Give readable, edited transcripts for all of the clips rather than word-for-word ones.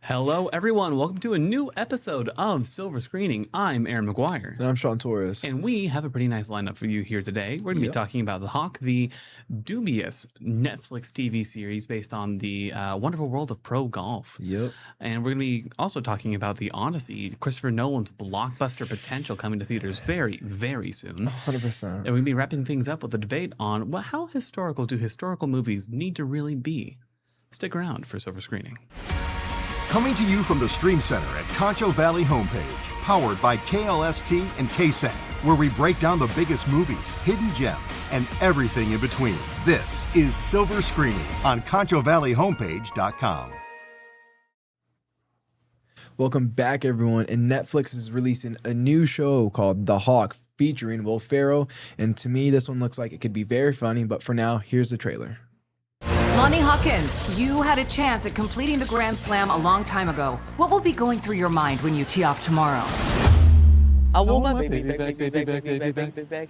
Hello, everyone. Welcome to a new episode of Silver Screening. I'm Aaron McGuire. And I'm Sean Torres. And we have a pretty nice lineup for you here today. We're going to be talking about The Hawk, the dubious Netflix TV series based on the wonderful world of pro golf. Yep. And we're going to be also talking about the Odyssey, Christopher Nolan's blockbuster potential coming to theaters very, very soon. 100%. And we're going to be wrapping things up with a debate on how historical do historical movies need to really be? Stick around for Silver Screening. Coming to you from the Stream Center at Concho Valley Homepage, powered by KLST and KSAN, where we break down the biggest movies, hidden gems, and everything in between. This is Silver Screening on ConchoValleyHomepage.com. Welcome back, everyone. And Netflix is releasing a new show called The Hawk, featuring Will Ferrell. And to me, this one looks like it could be very funny. But for now, here's the trailer. Lonnie Hawkins, you had a chance at completing the Grand Slam a long time ago. What will be going through your mind when you tee off tomorrow? I want my baby back, baby back, baby back, baby back.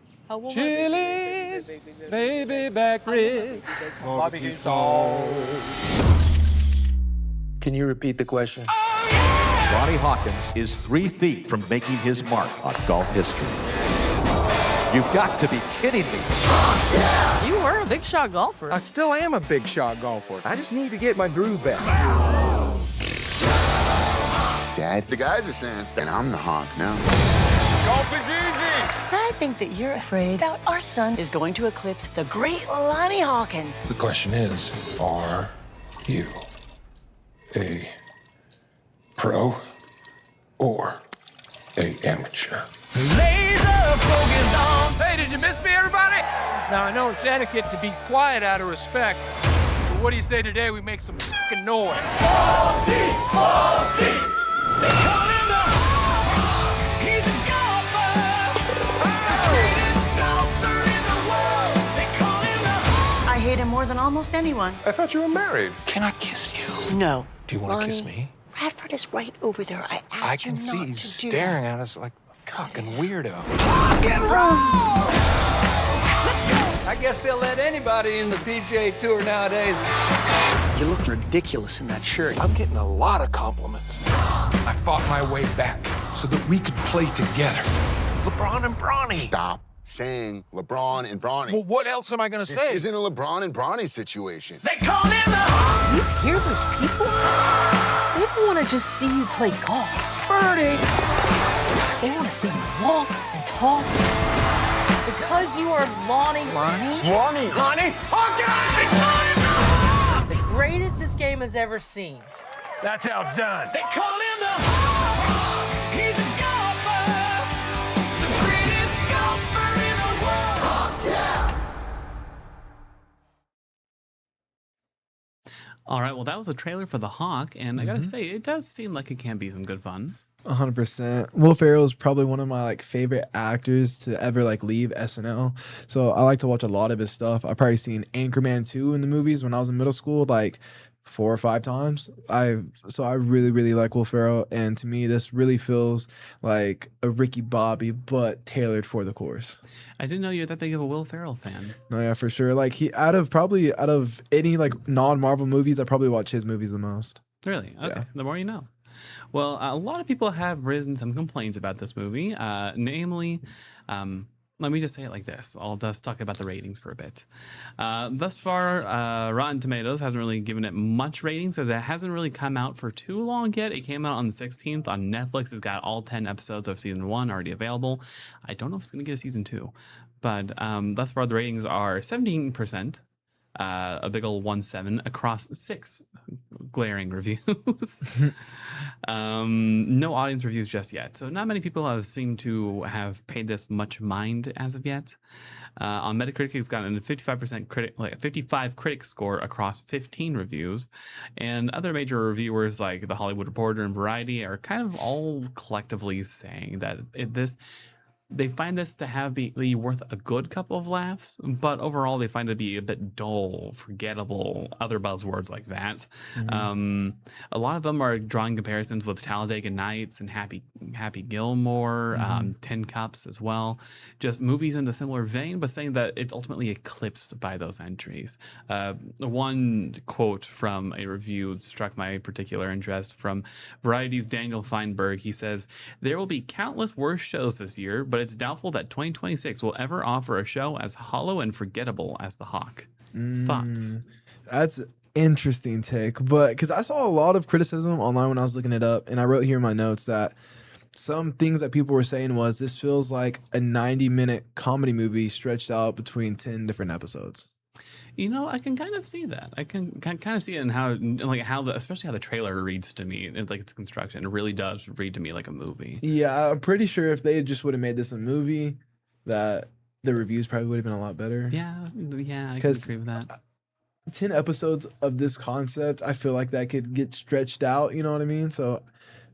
Chili's, baby back ribs, barbecue sauce. Can you repeat the question? Oh, yeah! Lonnie Hawkins is 3 feet from making his mark on golf history. You've got to be kidding me. You were a big shot golfer. I still am a big shot golfer. I just need to get my groove back. Dad, the guys are saying that I'm the Hawk now. Golf is easy. I think that you're afraid that our son is going to eclipse the great Lonnie Hawkins. The question is, are you a pro or a amateur? Laser focused on. Hey, did you miss me, everybody? Now, I know it's etiquette to be quiet out of respect, but what do you say today we make some fucking noise? Ball deep, ball deep. They call him the Hawk. He's a golfer. The greatest golfer in the world. They call him the Hawk. I hate him more than almost anyone. I thought you were married. Can I kiss you? No. Do you want to kiss me? Bradford is right over there. I asked I you can not see to he's do staring that. at us like a fucking weirdo. Rock and roll. Let's go. I guess they'll let anybody in the PGA Tour nowadays. You look ridiculous in that shirt. I'm getting a lot of compliments. I fought my way back so that we could play together. LeBron and Bronny. Stop saying LeBron and Bronny. Well, what else am I going to say? This isn't a LeBron and Bronny situation. They call him the Hawk. You hear those people? They want to just see you play golf. Birdie. They want to see you walk and talk. Because you are Lonnie. Lonnie. The greatest this game has ever seen. That's how it's done. They call him the Hawk. He's a golfer. The greatest golfer in the world. Hawk, yeah. All right, well, that was a trailer for The Hawk, and I gotta say, it does seem like it can be some good fun. 100%. Will Ferrell is probably one of my favorite actors to ever leave SNL. So I like to watch a lot of his stuff. I've probably seen Anchorman 2 in the movies when I was in middle school, 4 or 5 times. I really, really like Will Ferrell, and to me, this really feels like a Ricky Bobby, but tailored for the course. I didn't know you were that big of a Will Ferrell fan. No, yeah, for sure. He out of any non-Marvel movies, I probably watch his movies the most. Really? Okay. Yeah. The more you know. Well, a lot of people have risen some complaints about this movie. Namely, let me just say it like this. I'll just talk about the ratings for a bit. Thus far, Rotten Tomatoes hasn't really given it much ratings because it hasn't really come out for too long yet. It came out on the 16th on Netflix. It's got all 10 episodes of season 1 already available. I don't know if it's going to get a season 2. But thus far, the ratings are 17%. A big old 1.7 across 6 glaring reviews. No audience reviews just yet. So not many people have seemed to have paid this much mind as of yet. On Metacritic, it's gotten a 55 critic score across 15 reviews. And other major reviewers like The Hollywood Reporter and Variety are kind of all collectively saying that they find this to be worth a good couple of laughs, but overall they find it to be a bit dull, forgettable, other buzzwords like that. A lot of them are drawing comparisons with Talladega Nights and Happy Gilmore, Tin Cups as well. Just movies in the similar vein, but saying that it's ultimately eclipsed by those entries. One quote from a review struck my particular interest from Variety's Daniel Feinberg. He says, "There will be countless worse shows this year, but it's doubtful that 2026 will ever offer a show as hollow and forgettable as The Hawk." Thoughts? That's interesting take, but because I saw a lot of criticism online when I was looking it up, and I wrote here in my notes that some things that people were saying was this feels like a 90-minute comedy movie stretched out between 10 different episodes. You know, I can kind of see that. I can kind of see it in especially how the trailer reads to me. It's like its construction. It really does read to me like a movie. Yeah, I'm pretty sure if they just would have made this a movie, that the reviews probably would have been a lot better. Yeah, I can agree with that. 10 episodes of this concept, I feel like that could get stretched out, you know what I mean? So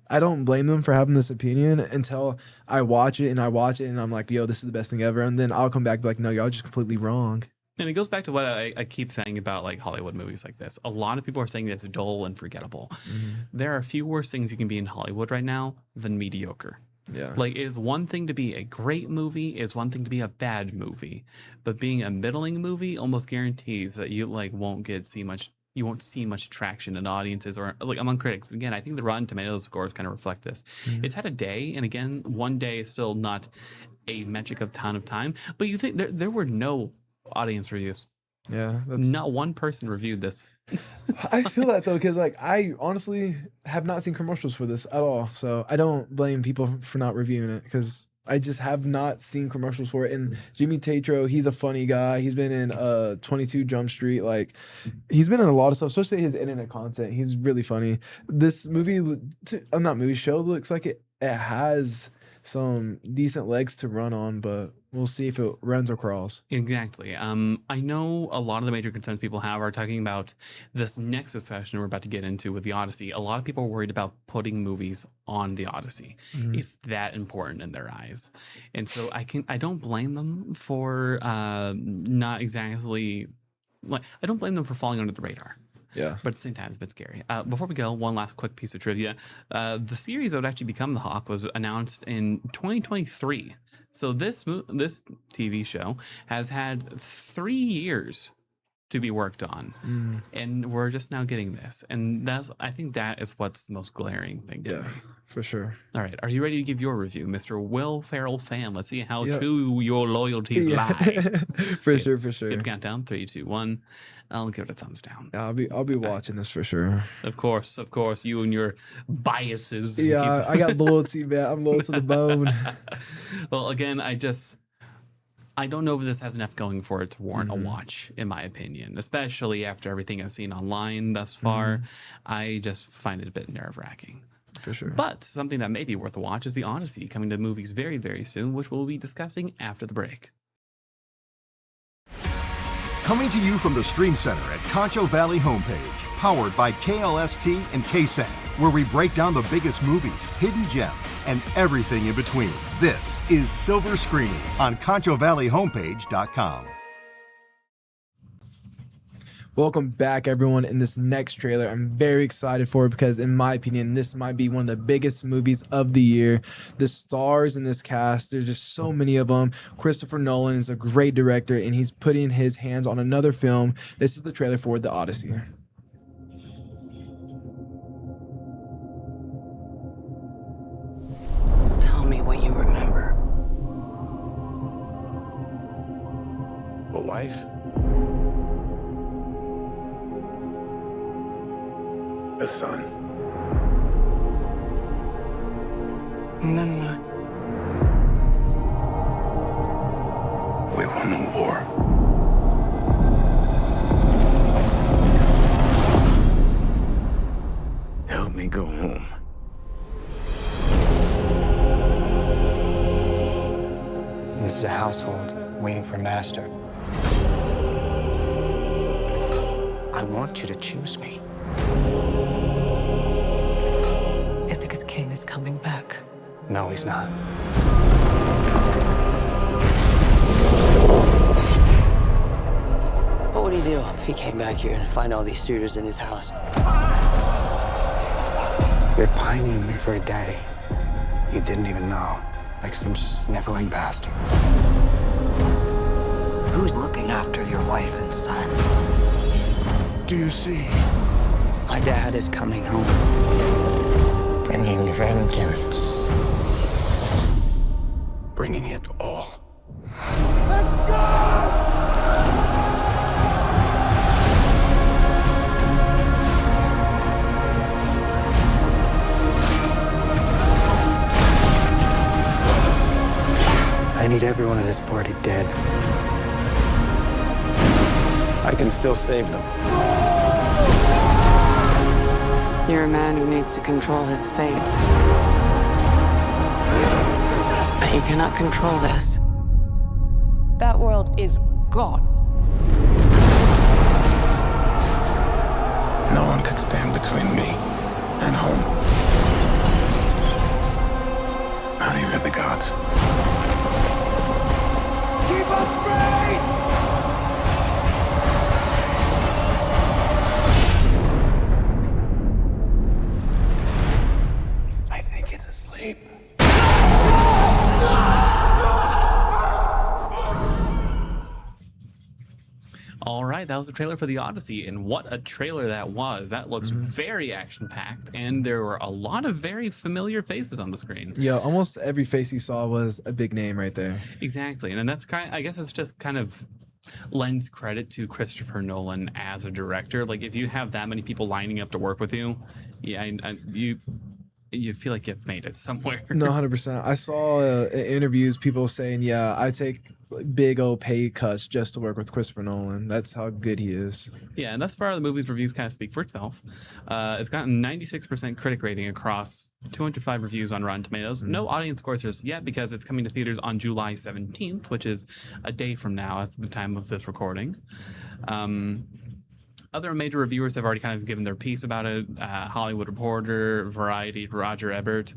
I don't blame them for having this opinion until I watch it and I'm like, yo, this is the best thing ever. And then I'll come back like, no, y'all just completely wrong. And it goes back to what I keep saying about like Hollywood movies like this. A lot of people are saying that it's dull and forgettable. There are a few worse things you can be in Hollywood right now than mediocre. Yeah. Like, it is one thing to be a great movie, it's one thing to be a bad movie. But being a middling movie almost guarantees that you won't see much traction in audiences or like among critics. Again, I think the Rotten Tomatoes scores kind of reflect this. It's had a day, and again, one day is still not a metric of ton of time. But you think there were no audience reviews. Yeah, not one person reviewed this. I feel that though, because like I honestly have not seen commercials for this at all, so I don't blame people for not reviewing it because I just have not seen commercials for it. And Jimmy Tatro, he's a funny guy. He's been in 22 Jump Street. Like, he's been in a lot of stuff, especially his internet content. He's really funny. This show looks like it has some decent legs to run on, but we'll see if it runs or crawls. Exactly. I know a lot of the major concerns people have are talking about this next discussion we're about to get into with the Odyssey. A lot of people are worried about putting movies on the Odyssey. It's that important in their eyes. And so I don't blame them for not exactly, I don't blame them for falling under the radar. Yeah. But at the same time, it's a bit scary. Before we go, one last quick piece of trivia. The series that would actually become The Hawk was announced in 2023. So this TV show has had 3 years to be worked on. And we're just now getting this. And I think that is what's the most glaring thing to me. For sure. All right. Are you ready to give your review, Mr. Will Ferrell fan? Let's see how true your loyalties lie. For sure. Good countdown. 3, 2, 1. I'll give it a thumbs down. I'll be watching this for sure. Of course. You and your biases. Yeah, I got loyalty, man. I'm loyal to the bone. Well, again, I don't know if this has enough going for it to warrant a watch, in my opinion, especially after everything I've seen online thus far. I just find it a bit nerve-wracking. For sure. But something that may be worth a watch is The Odyssey, coming to movies very, very soon, which we'll be discussing after the break. Coming to you from the Stream Center at Concho Valley Homepage, powered by KLST and KSAN, where we break down the biggest movies, hidden gems, and everything in between. This is Silver Screening on ConchoValleyHomepage.com. Welcome back, everyone. In this next trailer, I'm very excited for it because, in my opinion, this might be one of the biggest movies of the year. The stars in this cast, there's just so many of them. Christopher Nolan is a great director, and he's putting his hands on another film. This is the trailer for The Odyssey. Tell me what you remember. A wife? A son. And then what? We won the war. Help me go home. This is a household waiting for master. I want you to choose me. Ithaca's king is coming back. No, he's not. you do if he came back here and find all these shooters in his house? You're pining for a daddy you didn't even know, like some sniveling bastard. Who's looking after your wife and son? Do you see? My dad is coming home. Bringing vengeance. Bringing it all. I need everyone at this party dead. I can still save them. You're a man who needs to control his fate. But you cannot control this. That world is gone. No one could stand between me and home. Not even the gods. Keep us straight! I think it's asleep. All right, that was the trailer for the Odyssey, and what a trailer that was. That looks very action-packed, and there were a lot of very familiar faces on the screen. Yeah, almost every face you saw was a big name right there. Exactly, and that's kind. I guess it's just kind of lends credit to Christopher Nolan as a director. Like, if you have that many people lining up to work with you, yeah, you feel like you've made it somewhere. No, 100%. I saw in interviews people saying, yeah, I take big old pay cuts just to work with Christopher Nolan. That's how good he is. Yeah, and thus far the movie's reviews kind of speak for itself. It's gotten 96% critic rating across 205 reviews on Rotten Tomatoes. No audience scores just yet because it's coming to theaters on July 17th, which is a day from now as the time of this recording. Other major reviewers have already kind of given their piece about it. Hollywood Reporter, Variety, Roger Ebert.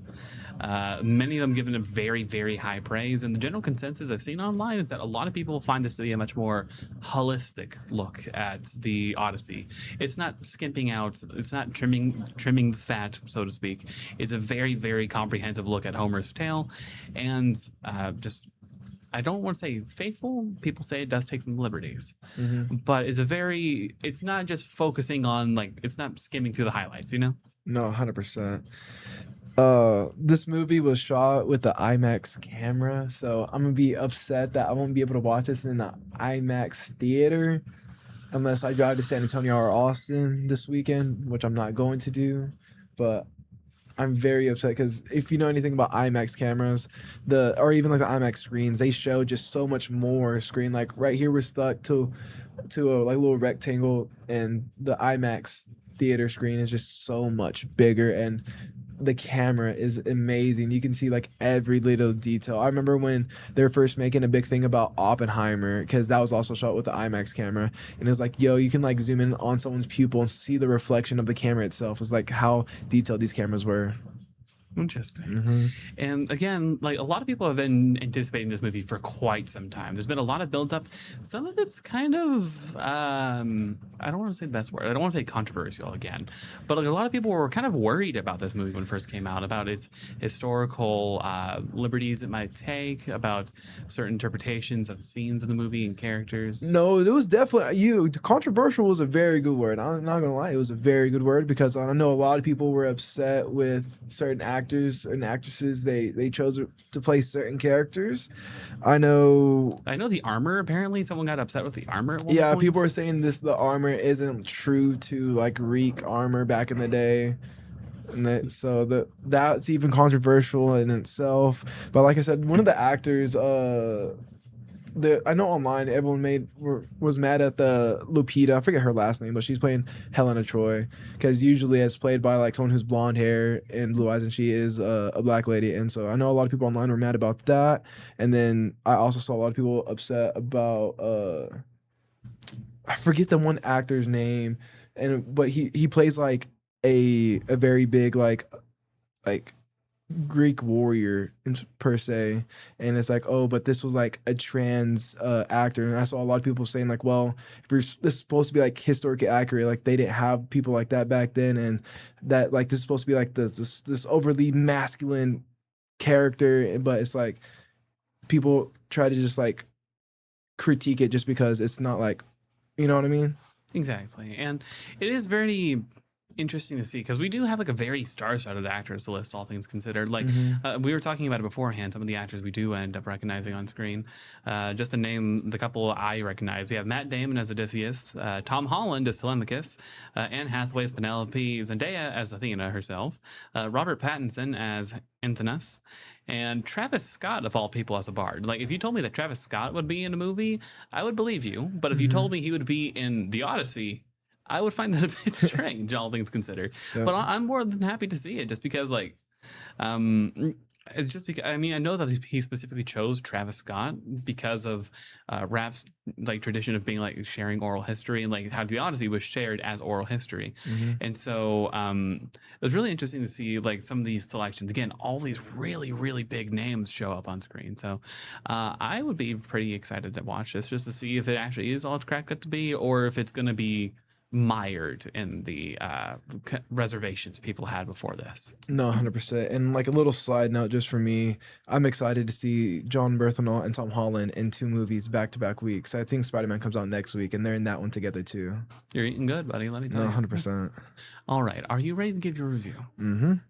Many of them given it very, very high praise. And the general consensus I've seen online is that a lot of people find this to be a much more holistic look at the Odyssey. It's not skimping out. It's not trimming the fat, so to speak. It's a very, very comprehensive look at Homer's tale. And just... I don't want to say faithful. People say it does take some liberties, but it's not just focusing on, like, it's not skimming through the highlights, you know? No, 100%. This movie was shot with the IMAX camera, so I'm gonna be upset that I won't be able to watch this in the IMAX theater unless I drive to San Antonio or Austin this weekend, which I'm not going to do. But I'm very upset because if you know anything about IMAX cameras, or even like the IMAX screens, they show just so much more screen. Like right here, we're stuck to a like little rectangle, and the IMAX theater screen is just so much bigger, and the camera is amazing. You can see like every little detail. I remember when they were first making a big thing about Oppenheimer, because that was also shot with the IMAX camera, and it was like, yo, you can like zoom in on someone's pupil and see the reflection of the camera itself. It's like how detailed these cameras were. Interesting. And again, like, a lot of people have been anticipating this movie for quite some time. There's been a lot of build-up. Some of it's kind of, I don't want to say the best word. I don't want to say controversial again. But like, a lot of people were kind of worried about this movie when it first came out, about its historical liberties it might take, about certain interpretations of scenes in the movie and characters. No, it was definitely controversial was a very good word. I'm not gonna lie, it was a very good word, because I know a lot of people were upset with certain actors and actresses they chose to play certain characters. I know the armor, apparently someone got upset with the armor at one point. point. People are saying the armor isn't true to like Greek armor back in the day. And that's even controversial in itself. But like I said, one of the actors, I know online everyone was mad at the Lupita. I forget her last name, but she's playing Helena Troy, because usually it's played by like someone who's blonde hair and blue eyes, and she is a black lady. And so I know a lot of people online were mad about that. And then I also saw a lot of people upset about I forget the one actor's name, but he plays like a very big like Greek warrior per se, and it's like, oh, but this was like a trans actor, and I saw a lot of people saying like, well, if this is supposed to be like historically accurate, like they didn't have people like that back then, and that like this is supposed to be like this overly masculine character, but it's like people try to just like critique it just because it's not like, you know what I mean? Exactly. And it is very interesting to see because we do have like a very star-studded actors list, all things considered. Like we were talking about it beforehand, some of the actors we do end up recognizing on screen. Just to name the couple I recognize, we have Matt Damon as Odysseus, Tom Holland as Telemachus, Anne Hathaway as Penelope, Zendaya as Athena herself, Robert Pattinson as Antinous, and Travis Scott, of all people, as a bard. Like, if you told me that Travis Scott would be in a movie, I would believe you. But if you told me he would be in The Odyssey, I would find that a bit strange, all things considered. Yeah. But I'm more than happy to see it, just because, like, it's just because, I mean, I know that he specifically chose Travis Scott because of rap's like tradition of being like sharing oral history, and like how The Odyssey was shared as oral history. And so it was really interesting to see like some of these selections. Again, all these really, really big names show up on screen. So I would be pretty excited to watch this just to see if it actually is all it's cracked up to be, or if it's going to be mired in the reservations people had before this. No, 100%. And like a little side note just for me, I'm excited to see John Berthenol and Tom Holland in 2 movies back-to-back weeks. I think Spider-Man comes out next week, and they're in that one together too. You're eating good, buddy, let me tell you. No, 100%. All right, are you ready to give your review?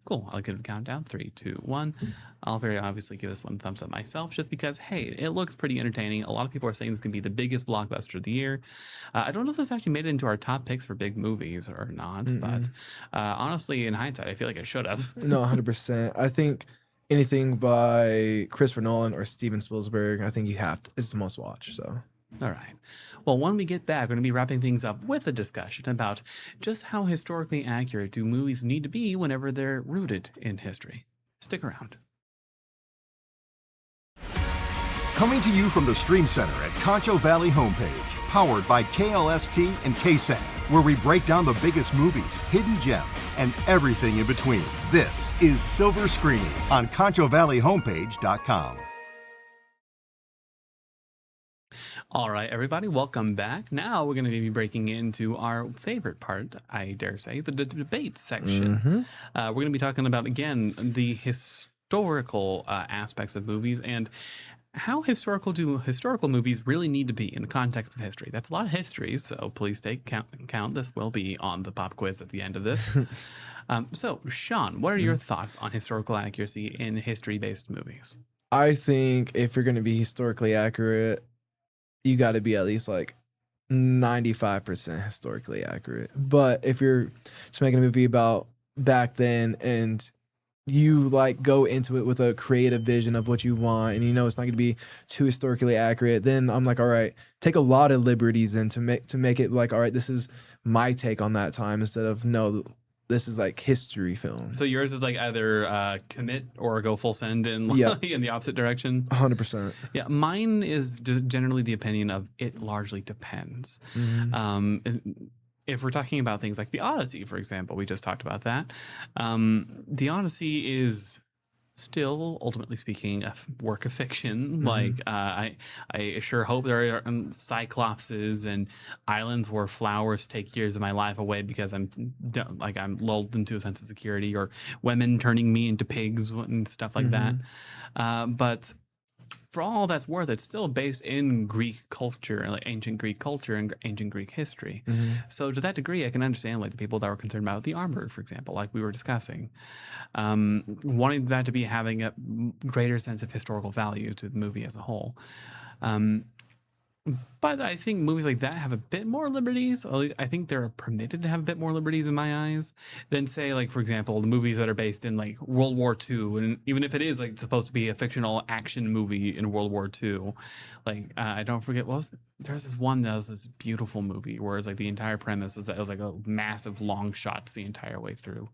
Cool, I'll give the countdown. 3, 2, 1. I'll very obviously give this one a thumbs up myself, just because, hey, it looks pretty entertaining. A lot of people are saying this can be the biggest blockbuster of the year. I don't know if this actually made it into our top picks for big movies or not, but honestly, in hindsight, I feel like it should have. No, 100%. I think anything by Christopher Nolan or Steven Spielberg, I think you have to, it's the most watched, so. All right. Well, when we get back, we're going to be wrapping things up with a discussion about just how historically accurate do movies need to be whenever they're rooted in history. Stick around. Coming to you from the Stream Center at Concho Valley Homepage, powered by KLST and KSAN, where we break down the biggest movies, hidden gems, and everything in between. This is Silver Screening on ConchoValleyHomepage.com. All right, everybody, welcome back. Now we're going to be breaking into our favorite part, I dare say, the debate section. We're going to be talking about, again, the historical aspects of movies and how historical do historical movies really need to be in the context of history. That's a lot of history, so please take count. This will be on the pop quiz at the end of this. So, Sean, what are your thoughts on historical accuracy in history-based movies? I think if you're going to be historically accurate, you got to be at least like 95% historically accurate. But if you're just making a movie about back then and you like go into it with a creative vision of what you want and you know it's not going to be too historically accurate, then I'm like, all right, take a lot of liberties in to make it like, all right, this is my take on that time instead of no, this is like history film. So yours is like either commit or go full send in, in the opposite direction? 100%. Yeah, mine is just generally the opinion of it largely depends. If we're talking about things like The Odyssey, for example, we just talked about that. The Odyssey is still, ultimately speaking, a work of fiction. Like, I sure hope there are cyclopses and islands where flowers take years of my life away because I'm lulled into a sense of security, or women turning me into pigs and stuff like that. But for all that's worth, it's still based in Greek culture, like ancient Greek culture and ancient Greek history. So to that degree, I can understand like the people that were concerned about the armor, for example, like we were discussing, wanting that to be having a greater sense of historical value to the movie as a whole. But I think movies like that have a bit more liberties. I think they're permitted to have a bit more liberties in my eyes than, say, like, for example, the movies that are based in like World War II. And even if it is like supposed to be a fictional action movie in World War II, like I don't forget, there's this one that was this beautiful movie where it's like the entire premise is that it was like a massive long shots the entire way through.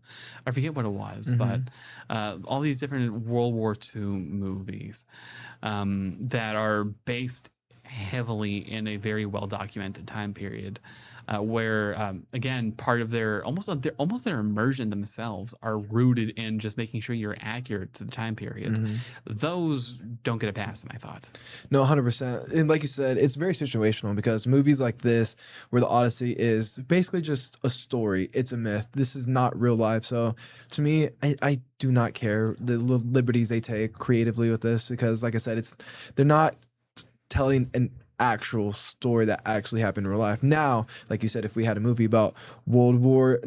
I forget what it was, but all these different World War II movies that are based heavily in a very well documented time period, where again, part of their their immersion themselves are rooted in just making sure you're accurate to the time period. Those don't get a pass, in my thoughts. No, 100%. And like you said, it's very situational because movies like this, where the Odyssey is basically just a story, it's a myth. This is not real life. So to me, I do not care the liberties they take creatively with this because, like I said, they're not telling an actual story that actually happened in real life. Now, like you said, if we had a movie about not World War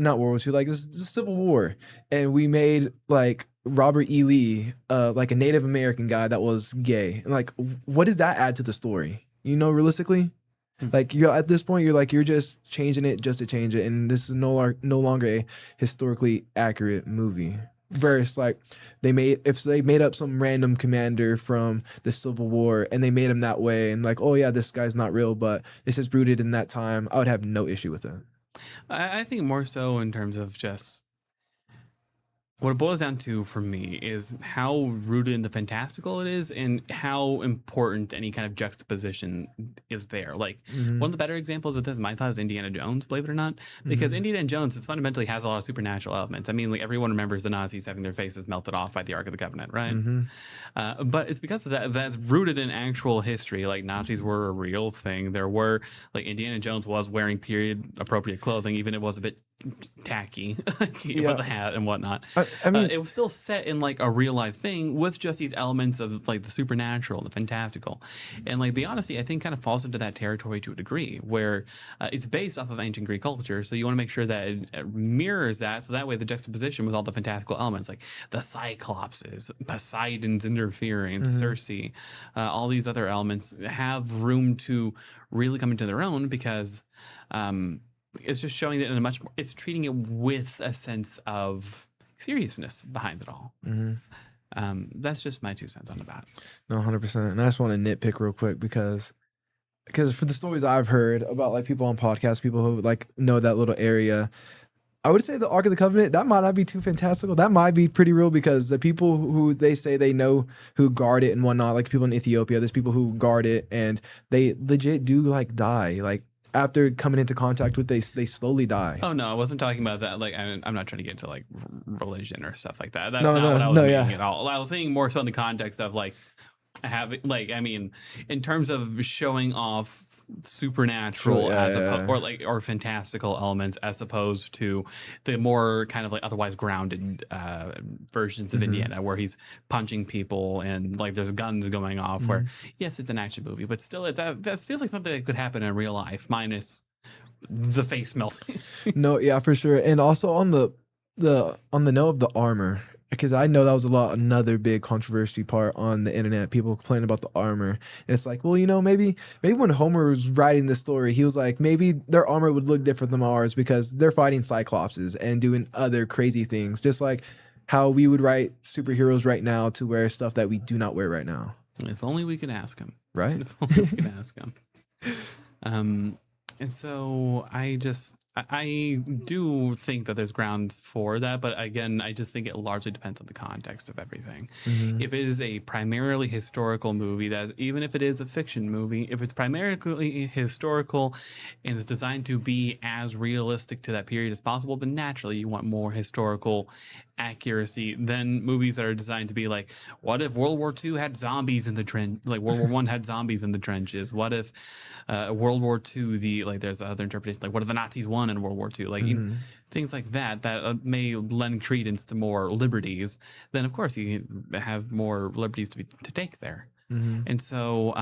II, like this is the Civil War, and we made like Robert E. Lee, like a Native American guy that was gay, and like, what does that add to the story? You know, realistically, like you're at this point, you're just changing it just to change it, and this is no longer a historically accurate movie. Versus like if they made up some random commander from the Civil War and they made him that way and like, oh yeah, this guy's not real, but this is rooted in that time, I would have no issue with it. I think more so in terms of just what it boils down to for me is how rooted in the fantastical it is and how important any kind of juxtaposition is there. Like one of the better examples of this, my thought, is Indiana Jones, believe it or not, because Indiana Jones fundamentally has a lot of supernatural elements. I mean, like everyone remembers the Nazis having their faces melted off by the Ark of the Covenant, right? But it's because of that's rooted in actual history. Like Nazis were a real thing. There were like Indiana Jones was wearing period appropriate clothing, even if it was a bit tacky with the hat and whatnot. I mean, it was still set in like a real life thing with just these elements of like the supernatural, the fantastical, and like the Odyssey, I think, kind of falls into that territory to a degree where it's based off of ancient Greek culture. So you want to make sure that it mirrors that, so that way the juxtaposition with all the fantastical elements, like the Cyclopses, Poseidon's interference, Circe, all these other elements have room to really come into their own because. It's just showing that in a much more, it's treating it with a sense of seriousness behind it all. That's just my 2 cents on that. No, 100%. And I just want to nitpick real quick because for the stories I've heard about like people on podcasts, people who like know that little area, I would say the Ark of the Covenant, that might not be too fantastical. That might be pretty real because the people who they say they know who guard it and whatnot, like people in Ethiopia, there's people who guard it and they legit do like die. Like, after coming into contact with, they slowly die. Oh no, I wasn't talking about that. Like, I'm not trying to get into like religion or stuff like that. That's not what I was meaning at all. I was saying more so in the context of like having, like, I mean, in terms of showing off supernatural or fantastical elements as opposed to the more kind of like otherwise grounded versions of Indiana where he's punching people and like there's guns going off where yes, it's an action movie, but still that feels like something that could happen in real life minus the face melting. No, yeah, for sure. And also on the note of the armor, because I know that was another big controversy part on the internet. People complaining about the armor. And it's like, well, you know, maybe when Homer was writing this story, he was like, maybe their armor would look different than ours because they're fighting Cyclopses and doing other crazy things. Just like how we would write superheroes right now to wear stuff that we do not wear right now. If only we could ask him. Right? If only we could ask him. And so I do think that there's grounds for that, but again, I just think it largely depends on the context of everything. If it is a primarily historical movie, that even if it is a fiction movie, if it's primarily historical and is designed to be as realistic to that period as possible, then naturally you want more historical accuracy than movies that are designed to be like, what if World War II had zombies in the trench, like World War I had zombies in the trenches? What if World War II, there's other interpretations, like what if the Nazis won in World War II? Like things like that may lend credence to more liberties. Then of course you have more liberties to take there. And so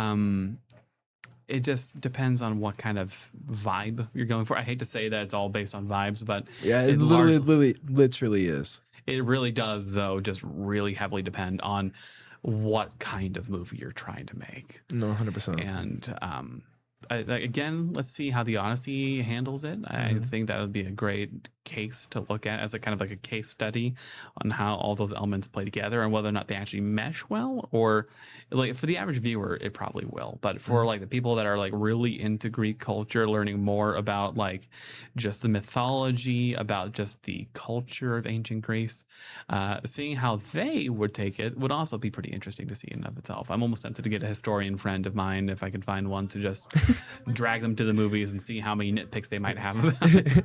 it just depends on what kind of vibe you're going for. I hate to say that it's all based on vibes, but yeah, it literally is. It really does, though, just really heavily depend on what kind of movie you're trying to make. No, 100%. And again, let's see how the Odyssey handles it. I think that would be a great case to look at as a kind of like a case study on how all those elements play together and whether or not they actually mesh well. Or like for the average viewer, it probably will. But for like the people that are like really into Greek culture, learning more about like just the mythology, about just the culture of ancient Greece, seeing how they would take it would also be pretty interesting to see in and of itself. I'm almost tempted to get a historian friend of mine if I could find one to just drag them to the movies and see how many nitpicks they might have about it.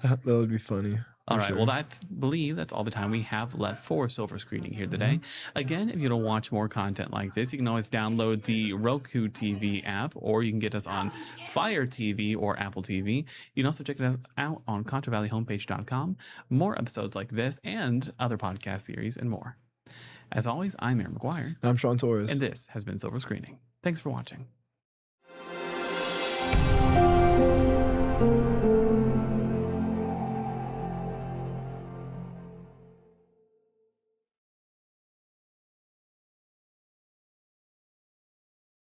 That would be funny. All right. Well, I believe that's all the time we have left for Silver Screening here today. Again, if you want to watch more content like this, you can always download the Roku TV app, or you can get us on Fire TV or Apple TV. You can also check us out on ConchoValleyHomepage.com. More episodes like this and other podcast series and more. As always, I'm Aaron McGuire. I'm Sean Torres. And this has been Silver Screening. Thanks for watching.